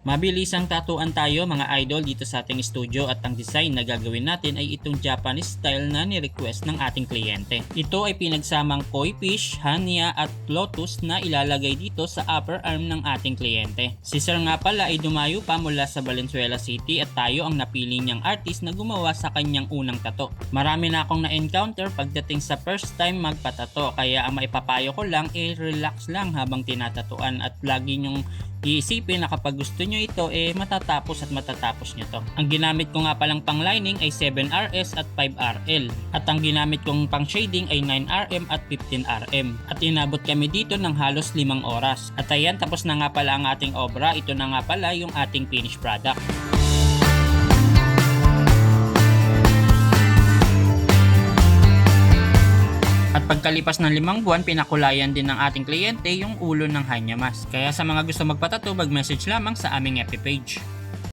Mabilisang tatuan tayo mga idol dito sa ating studio at ang design na gagawin natin ay itong Japanese style na ni-request ng ating kliyente. Ito ay pinagsamang koi fish, hania at lotus na ilalagay dito sa upper arm ng ating kliyente. Si Sir nga pala ay dumayo pa mula sa Valenzuela City at tayo ang napili niyang artist na gumawa sa kanyang unang tato. Marami na akong na-encounter pagdating sa first time magpatato, kaya ang maipapayo ko lang ay relax lang habang tinatatuan at lagi niyong iisipin na kapag gusto nyo ito matatapos nyo to. Ang ginamit ko nga palang pang lining ay 7RS at 5RL at ang ginamit kong pang shading ay 9RM at 15RM at inabot kami dito ng halos 5 oras. At ayan, tapos na nga pala ang ating obra. Ito na nga pala yung ating finished product. At pagkalipas ng 5 buwan, pinakulayan din ng ating kliyente yung ulo ng Hanya mask. Kaya sa mga gusto magpatato, mag-message lamang sa aming FB page.